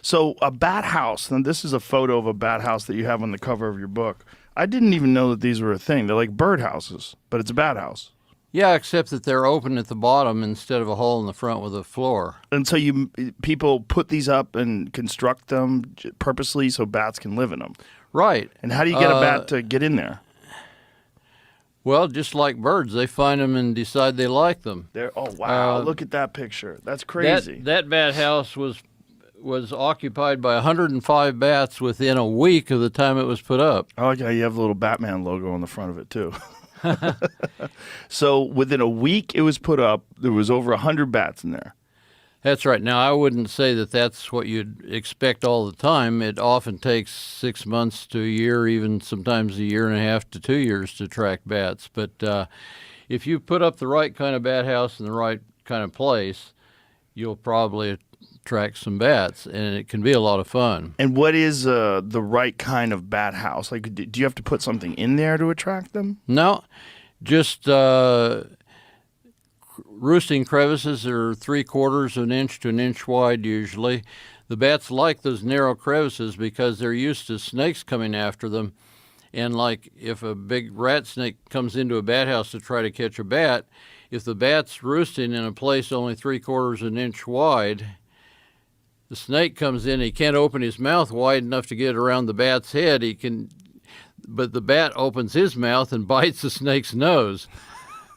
So a bat house, and this is a photo of a bat house that you have on the cover of your book. I didn't even know that these were a thing. They're like bird houses, but it's a bat house. Yeah, except that they're open at the bottom instead of a hole in the front with a floor. And so people put these up and construct them purposely so bats can live in them. Right. And how do you get a bat to get in there? Well, just like birds, they find them and decide they like them. Oh, wow. Look at that picture. That's crazy. That bat house was occupied by 105 bats within a week of the time it was put up. Oh, yeah, you have the little Batman logo on the front of it, too. So within a week it was put up, there was over 100 bats in there. That's right. Now, I wouldn't say that that's what you'd expect all the time. It often takes 6 months to a year, even sometimes a year and a half to 2 years to track bats. But if you put up the right kind of bat house in the right kind of place, you'll probably attract some bats, and it can be a lot of fun. And what is the right kind of bat house? Like, do you have to put something in there to attract them? No, just roosting crevices are 3/4 of an inch to an inch wide usually. The bats like those narrow crevices because they're used to snakes coming after them. And like if a big rat snake comes into a bat house to try to catch a bat, if the bat's roosting in a place only 3/4 of an inch wide, the snake comes in, he can't open his mouth wide enough to get around the bat's head. But the bat opens his mouth and bites the snake's nose.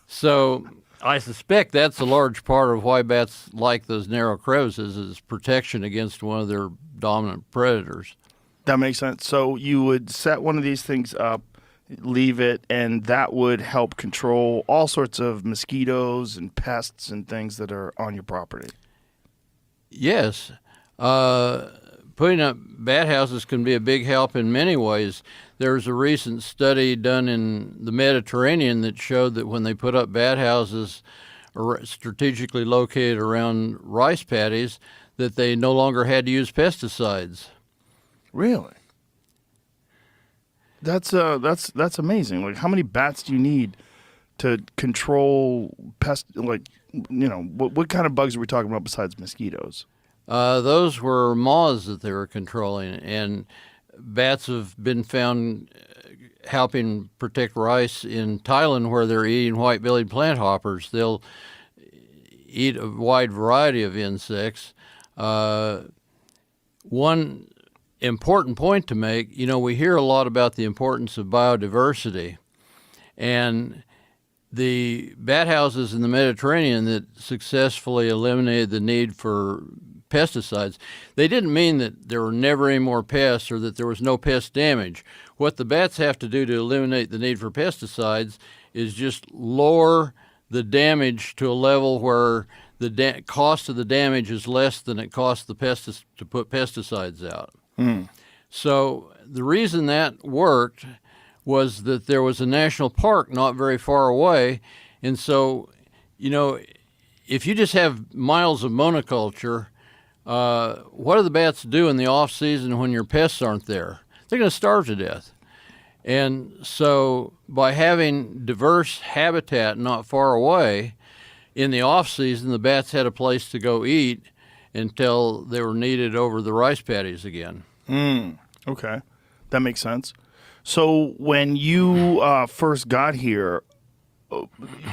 So I suspect that's a large part of why bats like those narrow crevices is protection against one of their dominant predators. That makes sense. So you would set one of these things up, leave it, and that would help control all sorts of mosquitoes and pests and things that are on your property. Yes. Putting up bat houses can be a big help in many ways. There's a recent study done in the Mediterranean that showed that when they put up bat houses strategically located around rice paddies, that they no longer had to use pesticides. Really? That's amazing. Like, how many bats do you need to control pest? Like, what kind of bugs are we talking about besides mosquitoes? Those were moths that they were controlling, and bats have been found helping protect rice in Thailand where they're eating white-bellied planthoppers. They'll eat a wide variety of insects. One important point to make, we hear a lot about the importance of biodiversity, and the bat houses in the Mediterranean that successfully eliminated the need for pesticides, they didn't mean that there were never any more pests or that there was no pest damage. What the bats have to do to eliminate the need for pesticides is just lower the damage to a level where the cost of the damage is less than it costs to put pesticides out. So the reason that worked was that there was a national park not very far away, and so, if you just have miles of monoculture, what do the bats do in the off-season when your pests aren't there? They're going to starve to death. And so by having diverse habitat not far away, in the off-season, the bats had a place to go eat until they were needed over the rice paddies again. Okay. That makes sense. So when you first got here,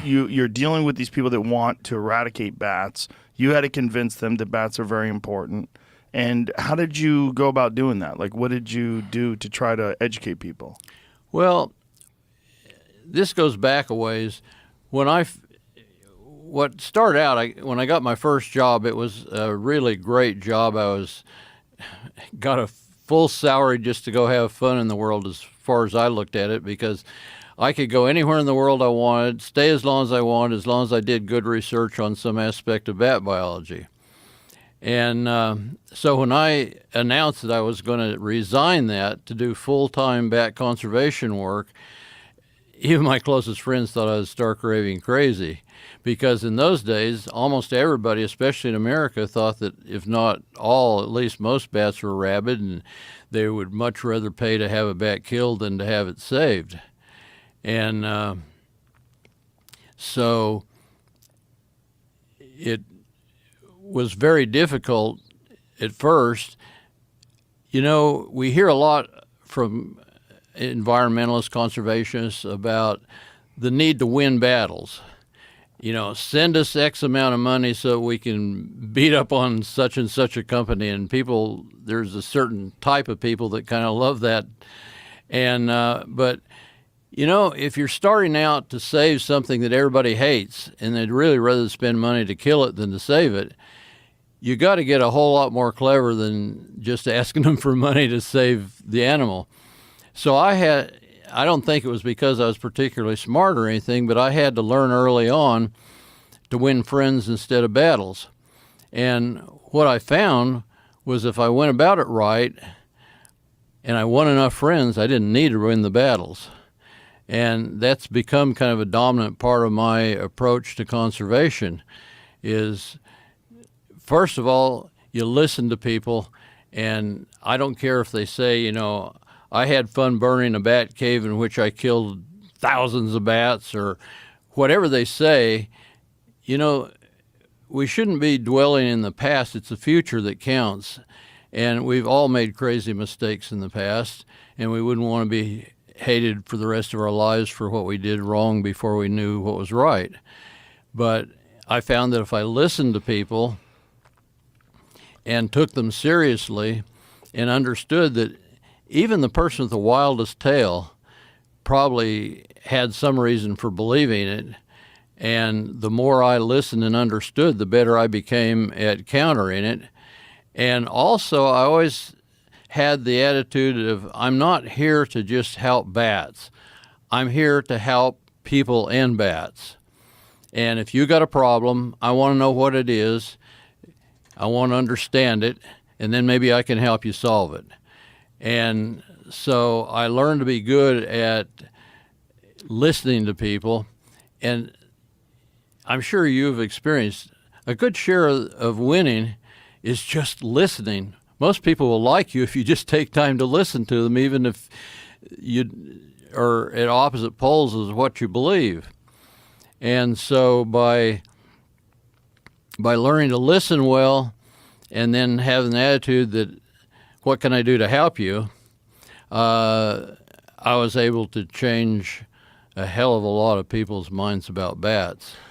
you're dealing with these people that want to eradicate bats. You had to convince them that bats are very important. And how did you go about doing that? Like, what did you do to try to educate people? Well, this goes back a ways. When I got my first job, it was a really great job. Got a full salary just to go have fun in the world as far as I looked at it, because I could go anywhere in the world I wanted, stay as long as I wanted, as long as I did good research on some aspect of bat biology. And so when I announced that I was going to resign that to do full-time bat conservation work, even my closest friends thought I was stark raving crazy, because in those days, almost everybody, especially in America, thought that if not all, at least most bats were rabid, and they would much rather pay to have a bat killed than to have it saved. And so it was very difficult at first You know, we hear a lot from environmentalists, conservationists about the need to win battles. You know, send us X amount of money so we can beat up on such and such a company. And people, there's a certain type of people that kind of love that. And but you know, if you're starting out to save something that everybody hates, and they'd really rather spend money to kill it than to save it, you got to get a whole lot more clever than just asking them for money to save the animal. So I don't think it was because I was particularly smart or anything, but I had to learn early on to win friends instead of battles. And what I found was if I went about it right and I won enough friends, I didn't need to win the battles. And that's become kind of a dominant part of my approach to conservation is, first of all, you listen to people, and I don't care if they say, you know, I had fun burning a bat cave in which I killed thousands of bats, or whatever they say. You know, we shouldn't be dwelling in the past. It's the future that counts. And we've all made crazy mistakes in the past, and we wouldn't want to be hated for the rest of our lives for what we did wrong before we knew what was right. But I found that if I listened to people and took them seriously and understood that even the person with the wildest tale probably had some reason for believing it, and the more I listened and understood, the better I became at countering it. And also, I always had the attitude of, I'm not here to just help bats. I'm here to help people and bats. And if you got a problem, I want to know what it is. I want to understand it, and then maybe I can help you solve it. And so I learned to be good at listening to people. And I'm sure you've experienced a good share of winning is just listening. Most people will like you if you just take time to listen to them, even if you are at opposite poles as what you believe. And so by learning to listen well and then having the attitude that, what can I do to help you, I was able to change a hell of a lot of people's minds about bats.